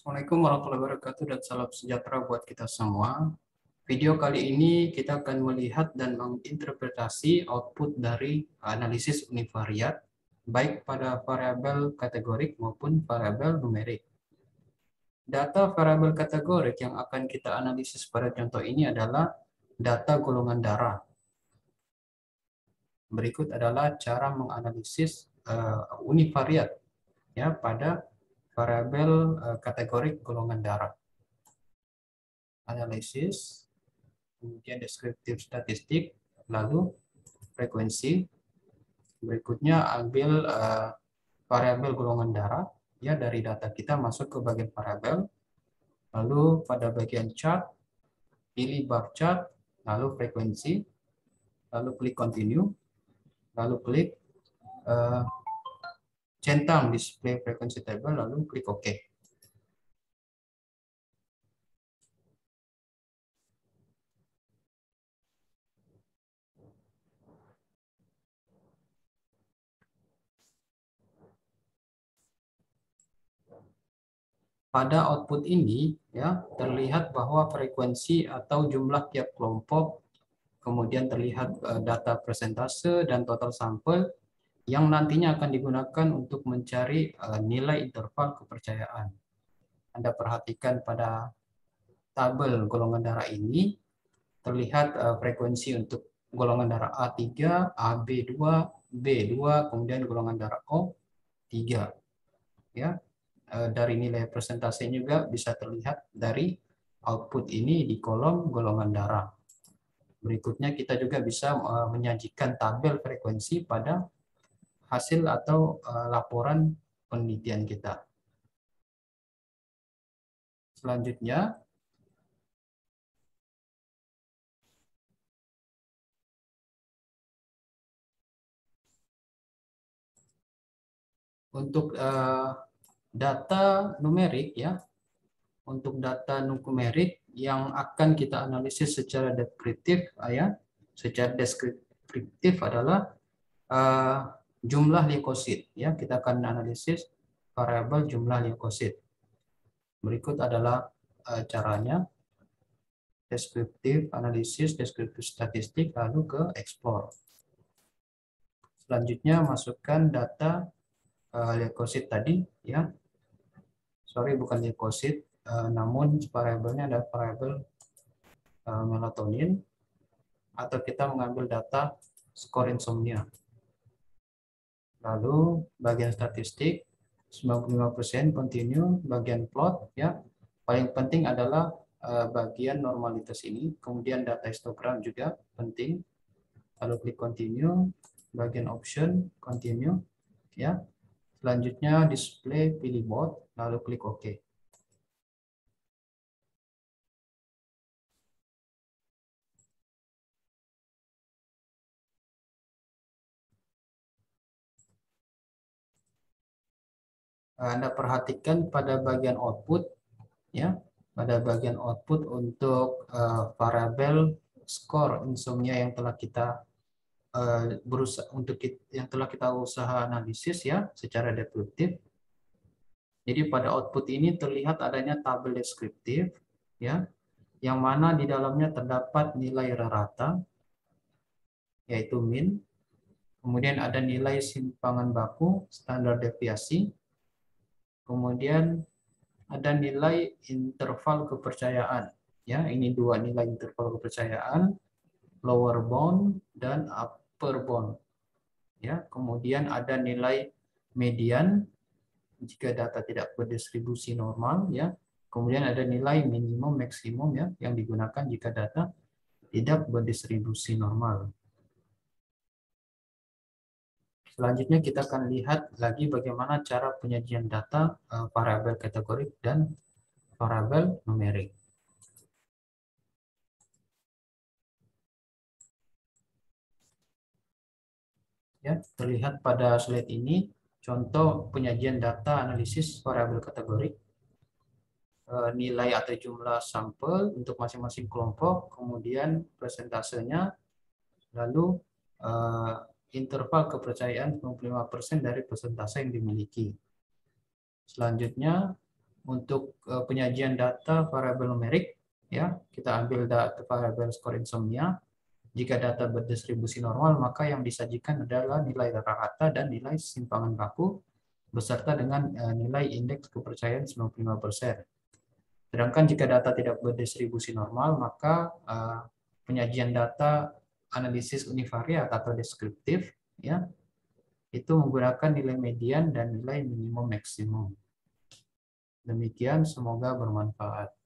Assalamualaikum warahmatullahi wabarakatuh dan salam sejahtera buat kita semua. Video kali ini kita akan melihat dan menginterpretasi output dari analisis univariat, baik pada variabel kategorik maupun variabel numerik. Data variabel kategorik yang akan kita analisis pada contoh ini adalah data golongan darah. Berikut adalah cara menganalisis univariat ya pada variabel kategorik golongan darah. Analisis, kemudian deskriptif statistik, lalu frekuensi. Berikutnya ambil variabel golongan darah ya dari data kita masuk ke bagian variabel. Lalu pada bagian chart pilih bar chart, lalu frekuensi, lalu klik continue, lalu klik centang display frequency table, lalu klik OK. Pada output ini ya terlihat bahwa frekuensi atau jumlah tiap kelompok, kemudian terlihat data persentase dan total sampel yang nantinya akan digunakan untuk mencari nilai interval kepercayaan. Anda perhatikan pada tabel golongan darah ini terlihat frekuensi untuk golongan darah A3, AB2, B2, kemudian golongan darah O3 ya. Dari nilai persentase juga bisa terlihat dari output ini di kolom golongan darah. Berikutnya kita juga bisa menyajikan tabel frekuensi pada hasil atau laporan penelitian kita. Selanjutnya, untuk data numerik ya, untuk data numerik yang akan kita analisis secara deskriptif ya, secara deskriptif adalah jumlah leukosit ya. Kita akan analisis variabel jumlah leukosit. Berikut adalah caranya: deskriptif analisis, deskriptif statistik, lalu ke explore. Selanjutnya masukkan data leukosit tadi ya. Sorry, bukan leukosit, namun variabelnya adalah variabel melatonin, atau kita mengambil data skor insomnia. Lalu bagian statistik 95% continue, bagian plot ya. Paling penting adalah bagian normalitas ini, kemudian data histogram juga penting. Lalu klik continue, bagian option continue ya. Selanjutnya display pilih both, lalu klik OK. Anda perhatikan pada bagian output ya, pada bagian output untuk variabel skor insomnia yang telah kita berusaha yang telah kita usaha analisis ya secara deduktif. Jadi pada output ini terlihat adanya tabel deskriptif ya, yang mana di dalamnya terdapat nilai rata yaitu min, kemudian ada nilai simpangan baku standar deviasi, kemudian ada nilai interval kepercayaan ya. Ini dua nilai interval kepercayaan, lower bound dan upper bound ya. Kemudian ada nilai median jika data tidak berdistribusi normal ya. Kemudian ada nilai minimum maksimum ya yang digunakan jika data tidak berdistribusi normal. Selanjutnya kita akan lihat lagi bagaimana cara penyajian data variabel kategorik dan variabel numerik. Ya, terlihat pada slide ini contoh penyajian data analisis variabel kategorik, nilai atau jumlah sampel untuk masing-masing kelompok, kemudian persentasenya, lalu interval kepercayaan 95% dari persentase yang dimiliki. Selanjutnya untuk penyajian data variabel numerik, ya kita ambil data variabel skor insomnia. Jika data berdistribusi normal, maka yang disajikan adalah nilai rata-rata dan nilai simpangan baku beserta dengan nilai indeks kepercayaan 95%. Sedangkan jika data tidak berdistribusi normal, maka penyajian data analisis univariat atau deskriptif, ya, itu menggunakan nilai median dan nilai minimum maksimum. Demikian, semoga bermanfaat.